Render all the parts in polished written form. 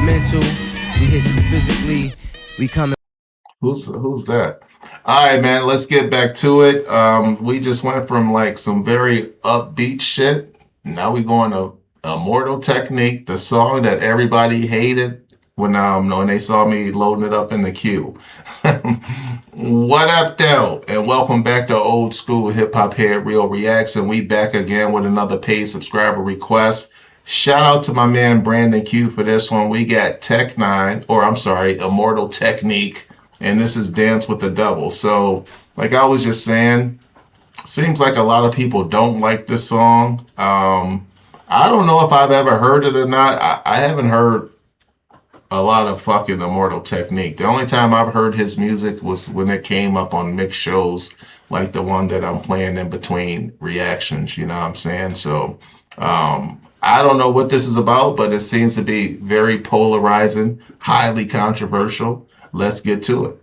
mental, we hitting you physically, we coming. Who's that? All right, man. Let's get back to it. We just went from like some very upbeat shit. Now we going to Immortal Technique, the song that everybody hated when they saw me loading it up in the queue. What up, though? And welcome back to Old School Hip Hop Head Real Reacts, and we back again with another paid subscriber request. Shout out to my man Brandon Q for this one. We got Immortal Technique, and this is Dance with the Devil. So, like I was just saying, seems like a lot of people don't like this song. I don't know if I've ever heard it or not. I haven't heard a lot of fucking Immortal Technique. The only time I've heard his music was when it came up on mixed shows like the one that I'm playing in between reactions, you know what I'm saying? So I don't know what this is about, but it seems to be very polarizing, highly controversial. Let's get to it.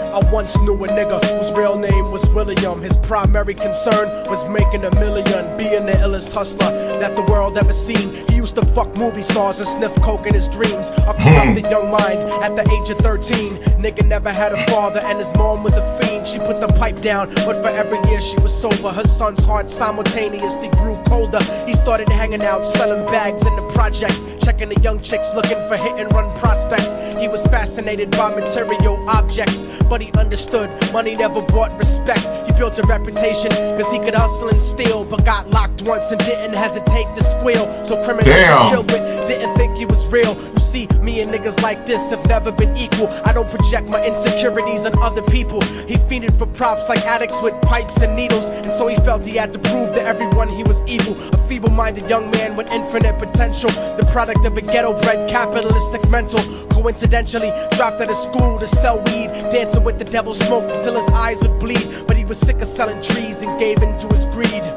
I once knew a nigga whose real name was William. His primary concern was making a million, being the illest hustler that the world ever seen. He used to fuck movie stars and sniff coke in his dreams. A corrupted young mind at the age of 13. Nigga never had a father and his mom was a fiend. She put the pipe down, but for every year she was sober. Her son's heart simultaneously grew colder. He started hanging out, selling bags in the projects, checking the young chicks looking for hit and run prospects. He was fascinated by material objects, but he understood money never bought respect. He built a reputation cause he could hustle and steal, but got locked once and didn't hesitate to squeal. So criminals he chilled with didn't think he was real. You see, me and niggas like this have never been equal. I don't project my insecurities on other people. He fiended for props like addicts with pipes and needles, and so he felt he had to prove to everyone he was evil. A feeble-minded young man with infinite potential, the product of a ghetto-bred capitalistic mental. Coincidentally dropped out of school to sell weed, dancing with the devil, smoked until his eyes would bleed. But he was sick of selling trees and gave in to his greed.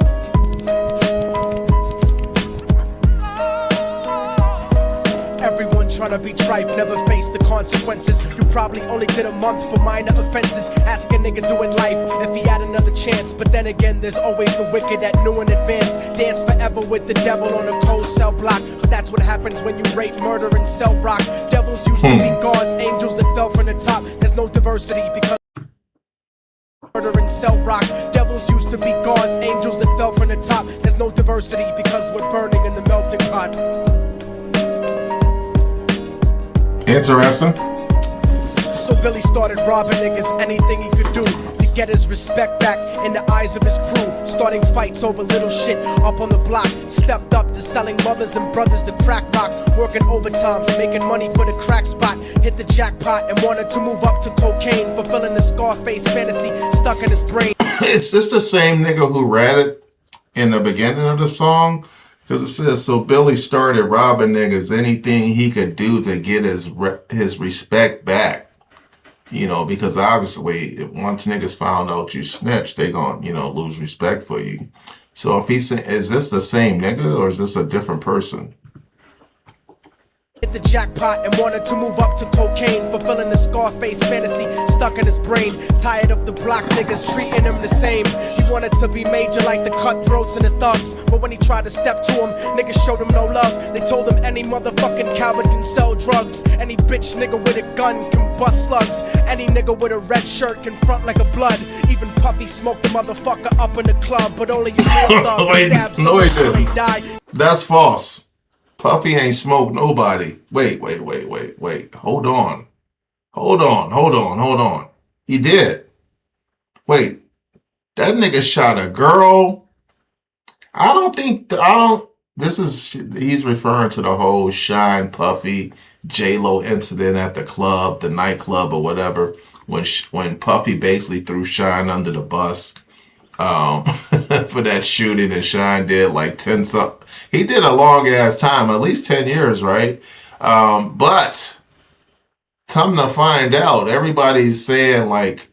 Everyone trying to be trife never faced the consequences. You probably only did a month for minor offenses. Ask a nigga doing life if he had another chance. But then again, there's always the wicked that knew in advance. Dance forever with the devil on a cold cell block. But that's what happens when you rape, murder, and sell rock. Devils used to be gods, angels that fell from the top. There's no diversity because murder and sell rock. Devils used to be gods, angels that fell from the top. There's no diversity because we're burning in the melting pot. Interesting. So Billy started robbing niggas, anything he could do to get his respect back in the eyes of his crew. Starting fights over little shit up on the block. Stepped up to selling mothers and brothers to crack rock. Working overtime, making money for the crack spot. Hit the jackpot and wanted to move up to cocaine, fulfilling the Scarface fantasy stuck in his brain. It's just the same nigga who read it in the beginning of the song. Because it says, so Billy started robbing niggas, anything he could do to get his respect back. You know, because obviously, once niggas found out you snitched, they gonna, lose respect for you. So if he's saying, is this the same nigga or is this a different person? Hit the jackpot and wanted to move up to cocaine, fulfilling the Scarface fantasy stuck in his brain. Tired of the block niggas treating him the same. He wanted to be major like the cutthroats and the thugs, but when he tried to step to him, niggas showed him no love. They told him any motherfucking coward can sell drugs. Any bitch nigga with a gun can bust slugs. Any nigga with a red shirt can front like a blood. Even Puffy smoked the motherfucker up in the club, but only a real thug stabs no, he someone till they didn't. die. That's false. Puffy ain't smoked nobody. Wait. Hold on. He did. Wait. That nigga shot a girl. He's referring to the whole Shine Puffy J-Lo incident at the club, the nightclub or whatever, when Puffy basically threw Shine under the bus. For that shooting, and Shine did like 10 something. He did a long ass time, at least 10 years, right? But come to find out, everybody's saying like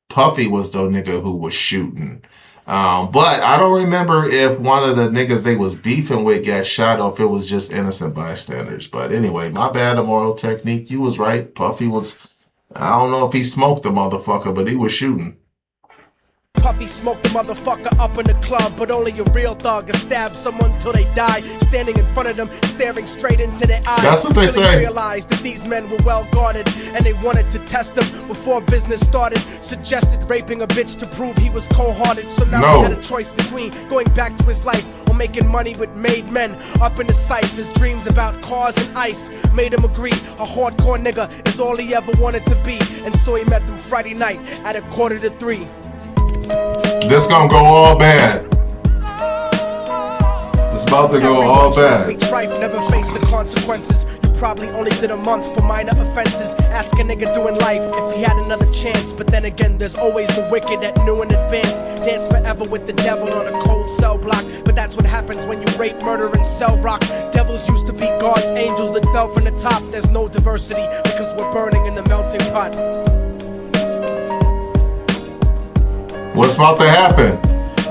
Puffy was the nigga who was shooting. But I don't remember if one of the niggas they was beefing with got shot or if it was just innocent bystanders. But anyway, my bad, Immortal Technique. You was right. Puffy was, I don't know if he smoked the motherfucker, but he was shooting. Puffy smoked the motherfucker up in the club, but only a real thug can stab someone till they die, standing in front of them, staring straight into their eyes. That's what they say. Realized that these men were well guarded, and they wanted to test him before business started. Suggested raping a bitch to prove he was cold-hearted. So now he had a choice between going back to his life or making money with made men. Up in the sight, his dreams about cars and ice made him agree a hardcore nigga is all he ever wanted to be, and so he met them Friday night at 2:45. This gonna go all bad. It's about to go all bad. Trife never faced the consequences. You probably only did a month for minor offenses. Ask a nigga doing life if he had another chance. But then again, there's always the wicked that knew in advance. Dance forever with the devil on a cold cell block. But that's what happens when you rape, murder, and sell rock. Devils used to be God's angels that fell from the top. There's no diversity because we're burning in the melting pot. What's about to happen?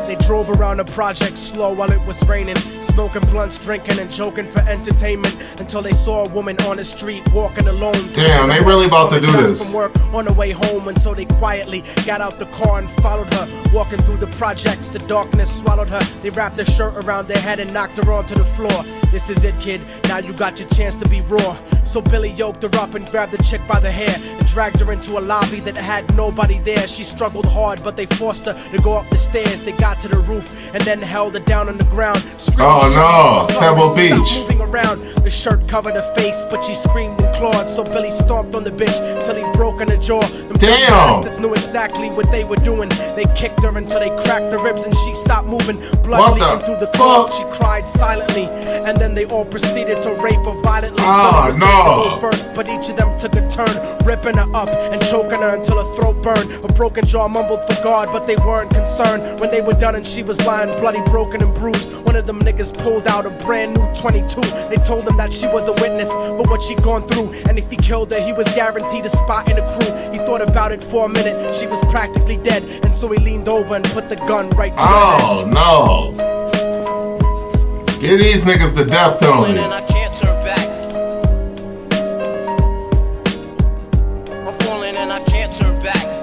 They drove around the project slow while it was raining, smoking blunts, drinking, and joking for entertainment until they saw a woman on the street walking alone. Damn, they really about to do this. From work on the way home, and so they quietly got out the car and followed her. Walking through the projects, the darkness swallowed her. They wrapped her shirt around their head and knocked her onto the floor. This is it, kid. Now you got your chance to be raw. So Billy yoked her up and grabbed the chick by the hair and dragged her into a lobby that had nobody there. She struggled hard, but they forced her to go up the stairs. They got to the roof and then held her down on the ground. Oh no, Pebble Beach. Moving around, the shirt covered her face, but she screamed and clawed. So Billy stomped on the bitch till he broke in her jaw. Them damn. bastards knew exactly what they were doing. They kicked her until they cracked her ribs and she stopped moving. Blood leaking through the throat. She cried silently, and then they all proceeded to rape her violently. Oh no. First, but each of them took a turn, ripping her up and choking her until her throat burned. Her broken jaw mumbled for God, but they weren't concerned when they were done and she was lying bloody, broken and bruised. One of them niggas pulled out a brand new 22. They told him that she was a witness for what she'd gone through, and if he killed her, he was guaranteed a spot in the crew. He thought about it for a minute. She was practically dead, and so he leaned over and put the gun right to her head. Oh no. Give these niggas the death penalty.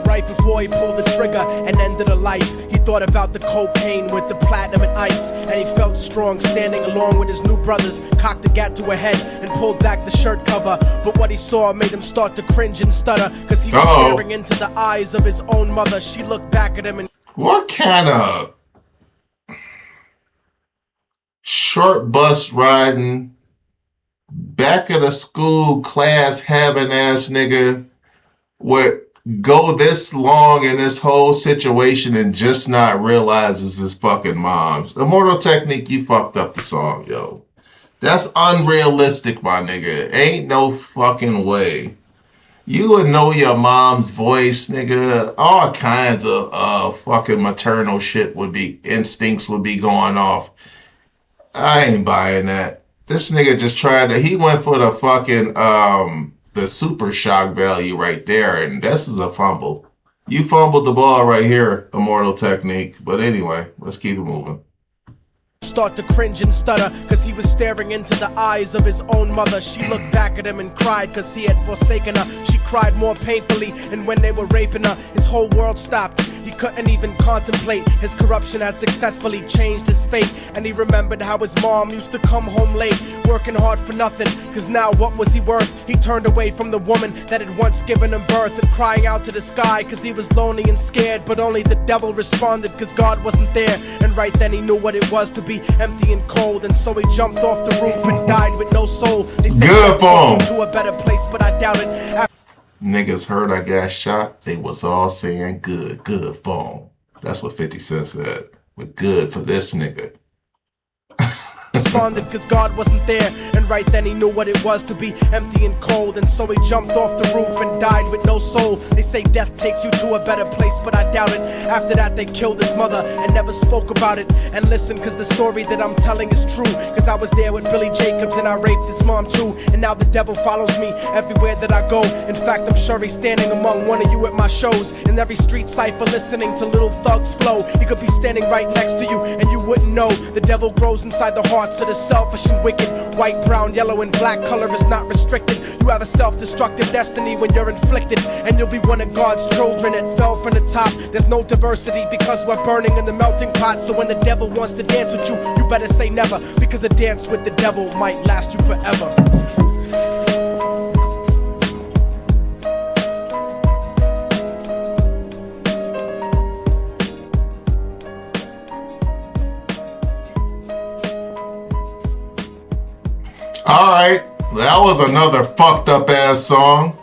Right before he pulled the trigger and ended her life, he thought about the cocaine with the platinum and ice, and he felt strong standing along with his new brothers. Cocked the gat to her head and pulled back the shirt cover, but what he saw made him start to cringe and stutter, cause he was staring into the eyes of his own mother. She looked back at him and what kind of short bus riding, back of the school class having ass nigga would go this long in this whole situation and just not realize it's his fucking mom's? Immortal Technique, you fucked up the song, yo. That's unrealistic, my nigga. Ain't no fucking way. You would know your mom's voice, nigga. All kinds of fucking maternal shit instincts would be going off. I ain't buying that. This nigga just he went for the fucking, the super shock value right there, and this is a fumble. You fumbled the ball right here, Immortal Technique. But anyway, let's keep it moving. Start to cringe and stutter, cause he was staring into the eyes of his own mother. She looked back at him and cried, cause he had forsaken her. She cried more painfully, and when they were raping her, his whole world stopped. He couldn't even contemplate. His corruption had successfully changed his fate, and he remembered how his mom used to come home late, working hard for nothing, cause now what was he worth? He turned away from the woman that had once given him birth, and crying out to the sky, cause he was lonely and scared, but only the devil responded, cause God wasn't there. And right then he knew what it was to be empty and cold, and so he jumped off the roof and died with no soul. They said good phone to a better place, but I doubt it. Niggas heard I got shot, they was all saying good phone. That's what 50 Cent said. But good for this nigga. responded cause God wasn't there. And right then he knew what it was to be empty and cold. And so he jumped off the roof and died with no soul. They say death takes you to a better place, but I doubt it. After that they killed his mother and never spoke about it. And listen, cause the story that I'm telling is true. Cause I was there with Billy Jacobs and I raped his mom too. And now the devil follows me everywhere that I go. In fact, I'm sure he's standing among one of you at my shows. In every street cipher listening to Little Thug's flow. He could be standing right next to you and you wouldn't know. The devil grows inside the hearts of the selfish and wicked. White, brown, yellow, and black color is not restricted. You have a self-destructive destiny when you're inflicted. And you'll be one of God's children that fell from the top. There's no diversity because we're burning in the melting pot. So when the devil wants to dance with you, you better say never. Because a dance with the devil might last you forever. Alright, that was another fucked up ass song.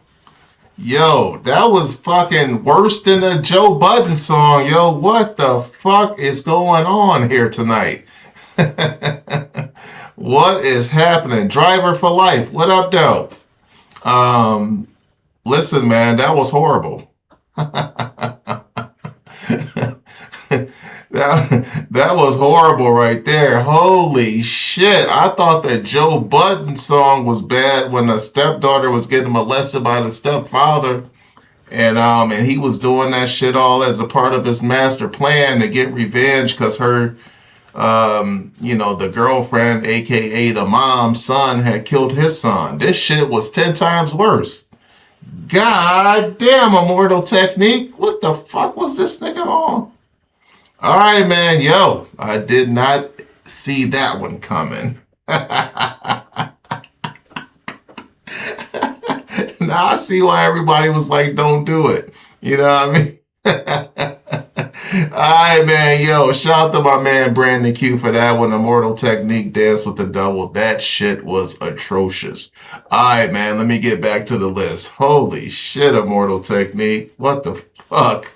Yo, that was fucking worse than the Joe Budden song. Yo, what the fuck is going on here tonight? What is happening? Driver for life. What up, though? Listen, man, that was horrible. That was horrible right there. Holy shit. I thought that Joe Budden song was bad when the stepdaughter was getting molested by the stepfather. And he was doing that shit all as a part of his master plan to get revenge because her, the girlfriend, aka the mom's son, had killed his son. This shit was 10 times worse. God damn, Immortal Technique. What the fuck was this nigga on? All right, man. Yo, I did not see that one coming. Now I see why everybody was like, don't do it. You know what I mean? All right, man. Yo, shout out to my man Brandon Q for that one. Immortal Technique, Dance with the Double. That shit was atrocious. All right, man. Let me get back to the list. Holy shit, Immortal Technique. What the fuck?